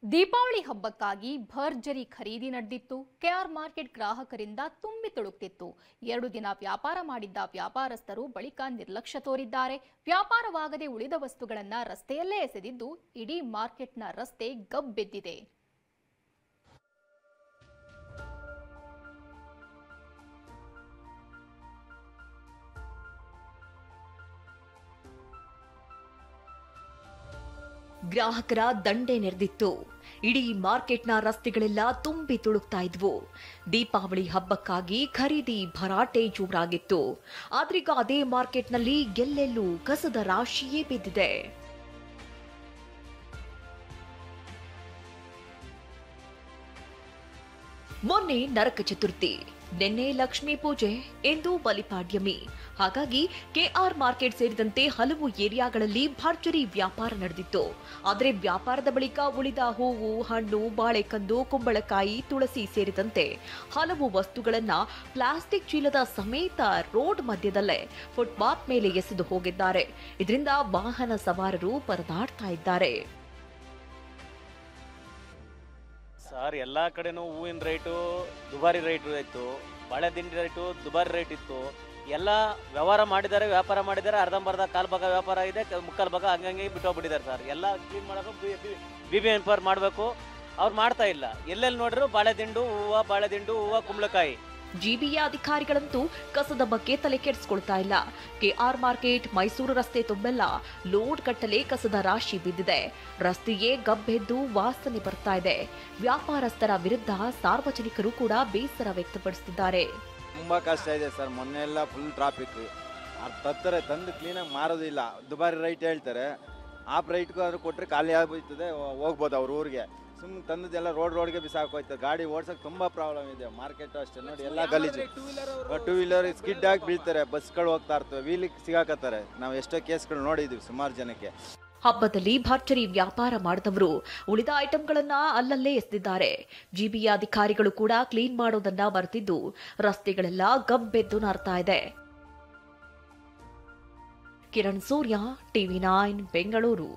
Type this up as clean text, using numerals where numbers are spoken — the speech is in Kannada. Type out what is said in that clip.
ದೀಪಾವಳಿ ಹಬ್ಬಕ್ಕಾಗಿ ಭರ್ಜರಿ ಖರೀದಿ ನಡೆದಿತ್ತು. ಕೆಆರ್ ಮಾರ್ಕೆಟ್ ಗ್ರಾಹಕರಿಂದ ತುಂಬಿ ತುಳುಕ್ತಿತ್ತು. 2 ದಿನ ವ್ಯಾಪಾರ ಮಾಡಿದ್ದ ವ್ಯಾಪಾರಸ್ಥರು ಬಳಿಕ ನಿರ್ಲಕ್ಷ್ಯ ತೋರಿದ್ದಾರೆ. ವ್ಯಾಪಾರವಾಗದೆ ಉಳಿದ ವಸ್ತುಗಳನ್ನು ರಸ್ತೆಯಲ್ಲೇ ಎಸೆದಿದ್ದು ಇಡೀ ಮಾರ್ಕೆಟ್ನ ರಸ್ತೆ ಗಬ್ಬೆದ್ದಿದೆ. ಗ್ರಾಹಕರ ದಂಡೆ ನೆರೆದಿತ್ತು. ಇಡೀ ಮಾರ್ಕೆಟ್ನ ರಸ್ತೆಗಳೆಲ್ಲ ತುಂಬಿ ತುಳುಕ್ತಾ ಇದ್ವು. ದೀಪಾವಳಿ ಹಬ್ಬಕ್ಕಾಗಿ ಖರೀದಿ ಭರಾಟೆ ಜೋರಾಗಿತ್ತು. ಆದ್ರೀಗ ಅದೇ ಮಾರ್ಕೆಟ್ನಲ್ಲಿ ಎಲ್ಲೆಲ್ಲೂ ಕಸದ ರಾಶಿಯೇ ಬಿದ್ದಿದೆ. ಮೊನ್ನೆ ನರಕ ಚತುರ್ಥಿ, ನಿನ್ನೆ ಲಕ್ಷ್ಮೀ ಪೂಜೆ, ಇಂದು ಬಲಿಪಾಡ್ಯಮಿ. ಹಾಗಾಗಿ ಕೆಆರ್ ಮಾರ್ಕೆಟ್ ಸೇರಿದಂತೆ ಹಲವು ಏರಿಯಾಗಳಲ್ಲಿ ಭರ್ಜರಿ ವ್ಯಾಪಾರ ನಡೆದಿತ್ತು. ಆದರೆ ವ್ಯಾಪಾರದ ಬಳಿಕ ಉಳಿದ ಹೂವು, ಹಣ್ಣು, ಬಾಳೆಕಂದು, ಕುಂಬಳಕಾಯಿ, ತುಳಸಿ ಸೇರಿದಂತೆ ಹಲವು ವಸ್ತುಗಳನ್ನ ಪ್ಲಾಸ್ಟಿಕ್ ಚೀಲದ ಸಮೇತ ರೋಡ್ ಮಧ್ಯದಲ್ಲೇ ಫುಟ್ಪಾತ್ ಮೇಲೆ ಎಸೆದು ಹೋಗಿದ್ದಾರೆ. ಇದರಿಂದ ವಾಹನ ಸವಾರರು ಪರದಾಡ್ತಾ ಇದ್ದಾರೆ. ಸರ್, ಎಲ್ಲ ಕಡೆನೂ ಹೂವಿನ ರೇಟು ದುಬಾರಿ ರೇಟ್ ಇತ್ತು, ಬಾಳೆ ದಿಂಡಿ ರೇಟು ದುಬಾರಿ ರೇಟ್ ಇತ್ತು. ಎಲ್ಲ ವ್ಯವಹಾರ ಮಾಡಿದ್ದಾರೆ, ವ್ಯಾಪಾರ ಮಾಡಿದ್ದಾರೆ. ಅರ್ಧಂಬರ್ಧ ಕಾಲು ಭಾಗ ವ್ಯಾಪಾರ ಇದೆ, ಮುಕ್ಕಾಲು ಭಾಗ ಹಂಗಂಗೆ ಬಿಟ್ಟೋಗ್ಬಿಟ್ಟಿದ್ದಾರೆ ಸರ್. ಎಲ್ಲ ಕ್ಲೀನ್ ಮಾಡೋದು ಬಿ ಎನ್ಪರ್ ಮಾಡಬೇಕು, ಅವ್ರು ಮಾಡ್ತಾ ಇಲ್ಲ. ಎಲ್ಲೆಲ್ಲಿ ನೋಡಿದ್ರು ಬಾಳೆದಿಂಡು ಹೂವು, ಕುಂಬಳಕಾಯಿ. ಜಿಬಿಎ ಅಧಿಕಾರಿಗಳಂತೂ ಕಸದ ಬಗ್ಗೆ ತಲೆ ಕೆಡಿಸಿಕೊಳ್ತಾ ಇಲ್ಲ. ಕೆಆರ್ ಮಾರ್ಕೆಟ್, ಮೈಸೂರು ರಸ್ತೆ ತುಂಬೆಲ್ಲ ಲೋಡ್ ಕಟ್ಟಲೆ ಕಸದ ರಾಶಿ ಬಿದ್ದಿದೆ. ರಸ್ತೆಯೇ ಗಬ್ಬೆದ್ದು ವಾಸನೆ ಬರ್ತಾ ಇದೆ. ವ್ಯಾಪಾರಸ್ಥರ ವಿರುದ್ಧ ಸಾರ್ವಜನಿಕರು ಕೂಡ ಬೇಸರ ವ್ಯಕ್ತಪಡಿಸುತ್ತಿದ್ದಾರೆ. ತುಂಬಾ ಕಷ್ಟ ಇದೆ ಸರ್. ಮೊನ್ನೆ ಎಲ್ಲ ಫುಲ್ ಟ್ರಾಫಿಕ್. ತತ್ತಾರೆ, ತಂದು ಕ್ಲೀನಾಗಿ ಮಾರೋದಿಲ್ಲ, ದುಬಾರಿ ರೈಟ್ ಹೇಳ್ತಾರೆ. ಆ ರೈಟ್ಗೂ ಆದ್ರೂ ಕೊಟ್ಟರೆ ಖಾಲಿ ಆಗ್ಬೋಯ್ತದೆ, ಹೋಗ್ಬೋದು ಅವ್ರ ಊರಿಗೆ. ಸುಮ್ಮನೆ ತಂದದೆಲ್ಲ ರೋಡ್ಗೆ ಬಿಸಾಕೋಯ್ತದೆ. ಗಾಡಿ ಓಡ್ಸೋಕೆ ತುಂಬ ಪ್ರಾಬ್ಲಮ್ ಇದೆ. ಮಾರ್ಕೆಟ್ ಅಷ್ಟೇ ನೋಡಿ, ಎಲ್ಲ ಗಲೀಜು. ಟೂ ವೀಲರ್ ಸ್ಕಿಡ್ ಆಗಿ ಬೀಳ್ತಾರೆ, ಬಸ್ಗಳು ಹೋಗ್ತಾ ಇರ್ತವೆ, ವೀಲಿಗೆ ಸಿಗಾಕತ್ತಾರೆ. ನಾವು ಎಷ್ಟೋ ಕೇಸ್ಗಳು ನೋಡಿದ್ದೀವಿ ಸುಮಾರು ಜನಕ್ಕೆ. ಹಬ್ಬದಲ್ಲಿ ಭರ್ಜರಿ ವ್ಯಾಪಾರ ಮಾಡಿದವರು ಉಳಿದ ಐಟಂಗಳನ್ನ ಅಲ್ಲಲ್ಲೇ ಎಸೆದಿದ್ದಾರೆ. ಜಿಬಿಎ ಅಧಿಕಾರಿಗಳು ಕೂಡ ಕ್ಲೀನ್ ಮಾಡೋದನ್ನ ಮರೆತಿದ್ದು ರಸ್ತೆಗಳೆಲ್ಲ ಗಬ್ಬೆದ್ದು ನಾರ್ತಾ ಇದೆ. ಕಿರಣ್ ಸೂರ್ಯ, ಟಿವಿ9 ಬೆಂಗಳೂರು.